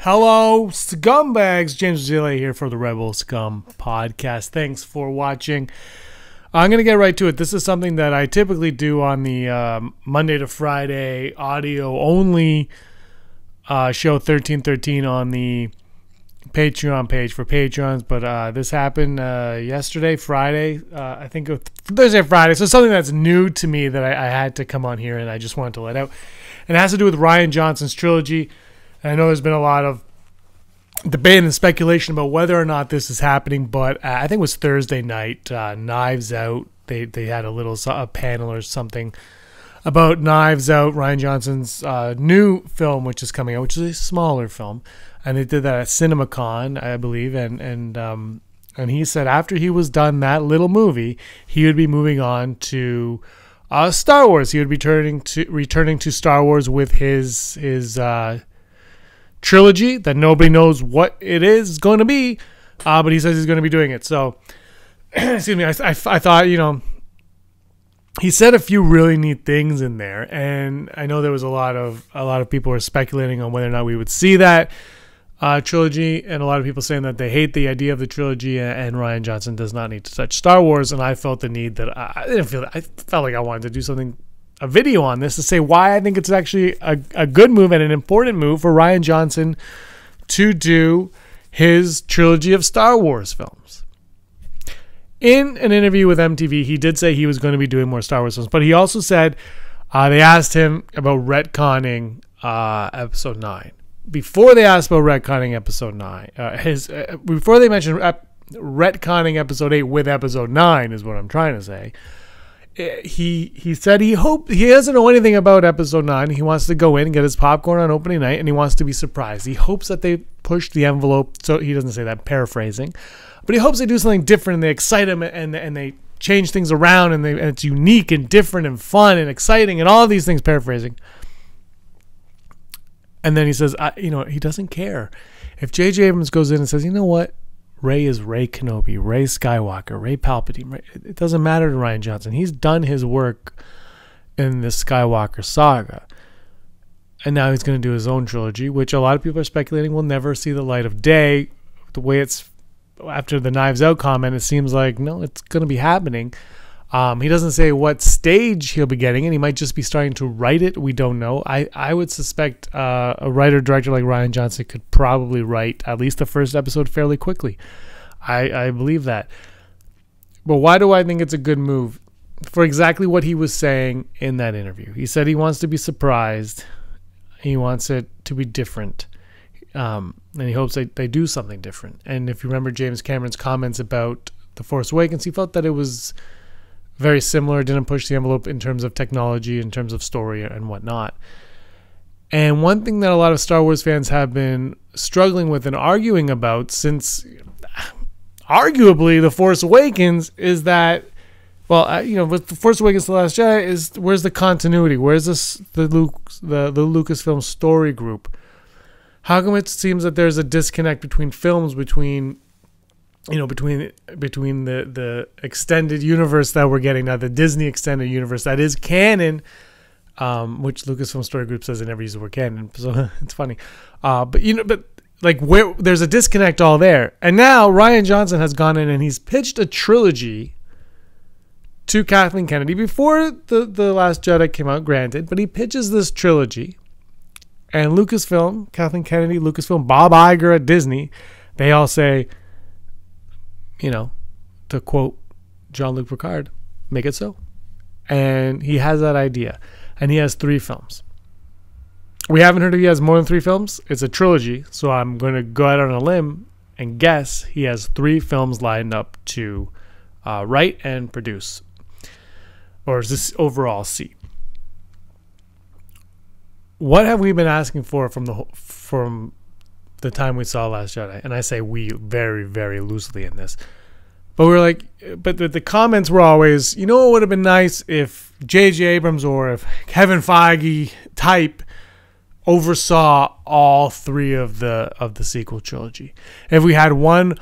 Hello, scumbags. James Zille here for the Rebel Scum podcast. Thanks for watching. I'm going to get right to it. This is something that I typically do on the Monday to Friday audio only show 1313 on the Patreon page for Patrons. But this happened yesterday, Friday. I think it was Thursday or Friday. So something that's new to me that I had to come on here and I just wanted to let out. And it has to do with Rian Johnson's Trilogy. I know there's been a lot of debate and speculation about whether or not this is happening, but I think it was Thursday night, Knives Out, they had a panel or something about Knives Out, Rian Johnson's new film, which is coming out, which is a smaller film, and they did that at CinemaCon, I believe, and he said after he was done that little movie, he would be moving on to Star Wars. He would be returning to Star Wars with his trilogy that nobody knows what it is going to be, but he says he's going to be doing it. So, excuse me, I thought, he said a few really neat things in there, and I know there was a lot of people were speculating on whether or not we would see that trilogy, and a lot of people saying that they hate the idea of the trilogy, and Rian Johnson does not need to touch Star Wars. And I felt the need that I felt like I wanted to do something. A video on this to say why I think it's actually a good move and an important move for Rian Johnson to do his trilogy of Star Wars films. In an interview with MTV, he did say he was going to be doing more Star Wars films, but he also said they asked him about retconning Episode 9. Before they asked about retconning Episode 9, before they mentioned retconning Episode 8 with Episode 9 is what I'm trying to say. He said he doesn't know anything about Episode 9. He wants to go in and get his popcorn on opening night, and he wants to be surprised. He hopes that they push the envelope. So he doesn't say that, paraphrasing, but he hopes they do something different and they excite him and they change things around and it's unique and different and fun and exciting and all of these things, paraphrasing. And then he says, he doesn't care if J.J. Abrams goes in and says, you know what? Rey is Rey Kenobi, Rey Skywalker, Rey Palpatine. It doesn't matter to Rian Johnson. He's done his work in the Skywalker saga. And now he's going to do his own trilogy, which a lot of people are speculating will never see the light of day. The way it's after the Knives Out comment, it seems like, no, it's going to be happening. He doesn't say what stage he'll be getting, and he might just be starting to write it. We don't know. I would suspect a writer-director like Rian Johnson could probably write at least the first episode fairly quickly. I believe that. But why do I think it's a good move? For exactly what he was saying in that interview. He said he wants to be surprised. He wants it to be different. And he hopes they do something different. And if you remember James Cameron's comments about The Force Awakens, he felt that it was very similar, didn't push the envelope in terms of technology, in terms of story and whatnot. And one thing that a lot of Star Wars fans have been struggling with and arguing about since arguably The Force Awakens is that, with The Force Awakens, The Last Jedi is, where's the continuity? Where's the Lucasfilm story group? How come it seems that there's a disconnect between films, between the extended universe that we're getting now, the Disney extended universe that is canon, which Lucasfilm Story Group says they never use the word canon, so it's funny. Where there's a disconnect all there, and now Rian Johnson has gone in and he's pitched a trilogy to Kathleen Kennedy before the Last Jedi came out, granted, but he pitches this trilogy, and Lucasfilm, Kathleen Kennedy, Lucasfilm, Bob Iger at Disney, they all say, to quote Jean-Luc Picard, make it so. And he has that idea. And he has 3 films. We haven't heard if he has more than 3 films. It's a trilogy. So I'm going to go out on a limb and guess he has 3 films lined up to write and produce. Or is this overall see? What have we been asking for from the time we saw Last Jedi? And I say we very, very loosely in this. But we're like, but the comments were always, what would have been nice if J.J. Abrams or if Kevin Feige type oversaw all 3 of the sequel trilogy. If we had one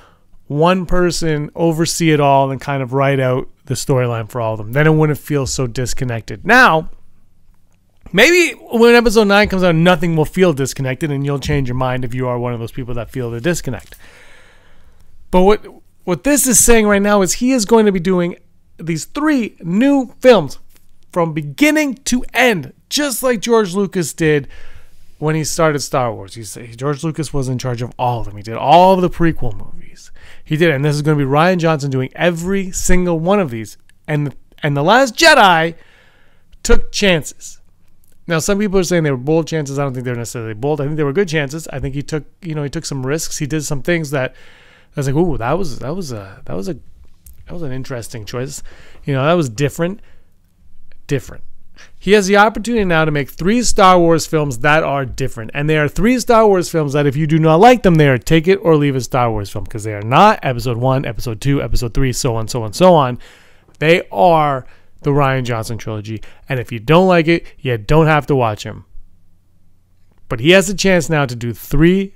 person oversee it all and kind of write out the storyline for all of them, then it wouldn't feel so disconnected. Now, Maybe when episode 9 comes out, nothing will feel disconnected, and you'll change your mind if you are one of those people that feel the disconnect. But what this is saying right now is he is going to be doing these 3 new films from beginning to end, just like George Lucas did when he started Star Wars. George Lucas was in charge of all of them. He did all of the prequel movies. He did, and this is going to be Rian Johnson doing every single one of these. And The Last Jedi took chances. Now, some people are saying they were bold chances. I don't think they were necessarily bold. I think they were good chances. I think he took some risks. He did some things that I was like, ooh, that was an interesting choice. That was different. He has the opportunity now to make 3 Star Wars films that are different. And they are 3 Star Wars films that if you do not like them, they are take it or leave it Star Wars film, because they are not episode 1, episode 2, episode 3, so on, so on, so on. They are the Rian Johnson trilogy. And if you don't like it, you don't have to watch him. But he has a chance now to do 3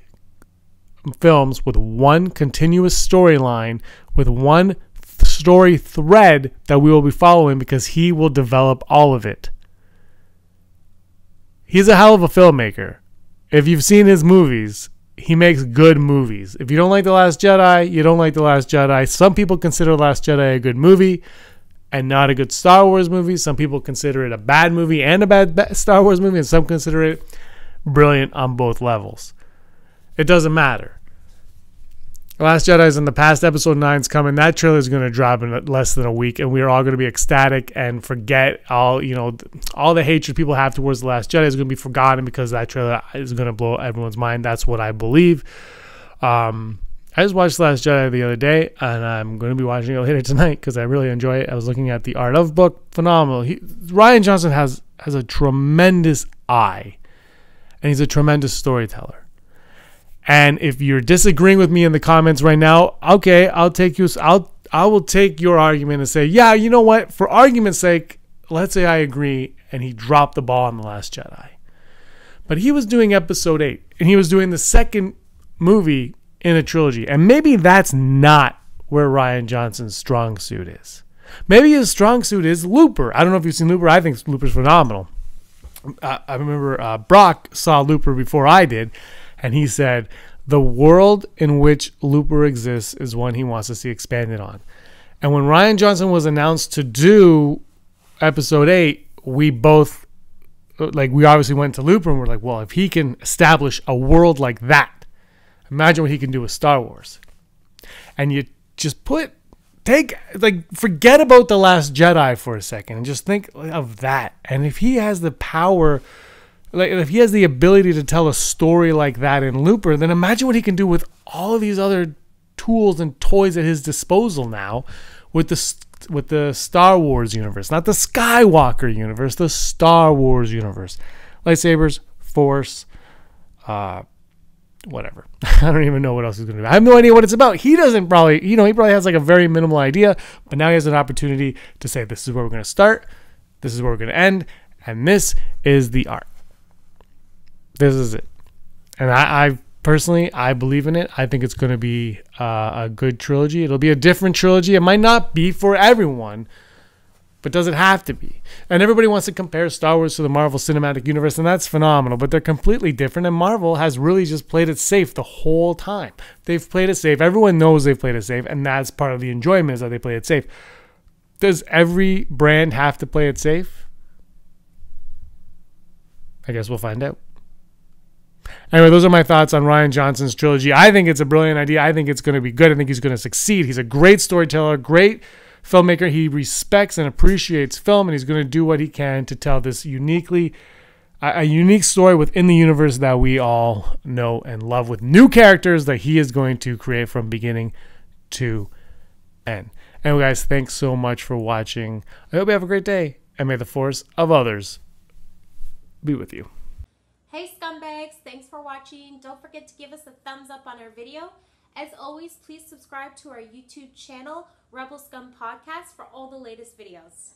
films with one continuous storyline, with one story thread that we will be following, because he will develop all of it. He's a hell of a filmmaker. If you've seen his movies, he makes good movies. If you don't like The Last Jedi, you don't like The Last Jedi. Some people consider The Last Jedi a good movie and not a good Star Wars movie. Some people consider it a bad movie and a bad Star Wars movie, and some consider it brilliant on both levels. It doesn't matter. The Last Jedi is in the past. Episode 9 is coming. That trailer is going to drop in less than a week, and we are all going to be ecstatic and forget all the hatred people have towards The Last Jedi is going to be forgotten, because that trailer is going to blow everyone's mind. That's what I believe. I just watched The Last Jedi the other day, and I'm going to be watching it later tonight because I really enjoy it. I was looking at the Art of book. Phenomenal. Rian Johnson has a tremendous eye, and he's a tremendous storyteller. And if you're disagreeing with me in the comments right now, okay, I will take your argument and say, yeah, you know what? For argument's sake, let's say I agree, and he dropped the ball on The Last Jedi. But he was doing episode 8, and he was doing the second movie in a trilogy. And maybe that's not where Rian Johnson's strong suit is. Maybe his strong suit is Looper. I don't know if you've seen Looper. I think Looper's phenomenal. I remember Brock saw Looper before I did, and he said the world in which Looper exists is one he wants to see expanded on. And when Rian Johnson was announced to do episode 8, we both, we obviously went to Looper and we're like, well, if he can establish a world like that, imagine what he can do with Star Wars. And you just forget about The Last Jedi for a second and just think of that. And if he has the power, if he has the ability to tell a story like that in Looper, then imagine what he can do with all of these other tools and toys at his disposal now with the Star Wars universe. Not the Skywalker universe, the Star Wars universe. Lightsabers, Force, whatever. I don't even know what else he's going to do. I have no idea what it's about. He doesn't probably, he probably has a very minimal idea, but now he has an opportunity to say, this is where we're going to start, this is where we're going to end, and this is the art. This is it. And I personally, I believe in it. I think it's going to be a good trilogy. It'll be a different trilogy. It might not be for everyone, but does it have to be? And everybody wants to compare Star Wars to the Marvel Cinematic Universe, and that's phenomenal, but they're completely different, and Marvel has really just played it safe the whole time. They've played it safe. Everyone knows they've played it safe, and that's part of the enjoyment is that they play it safe. Does every brand have to play it safe? I guess we'll find out. Anyway, those are my thoughts on Rian Johnson's trilogy. I think it's a brilliant idea. I think it's going to be good. I think he's going to succeed. He's a great storyteller, great filmmaker. He respects and appreciates film, and he's going to do what he can to tell this a unique story within the universe that we all know and love, with new characters that he is going to create from beginning to end. Anyway, guys, thanks so much for watching. I hope you have a great day, and may the force of others be with you. Hey scumbags, thanks for watching. Don't forget to give us a thumbs up on our video. As always, please subscribe to our YouTube channel, Rebel Scum Podcast, for all the latest videos.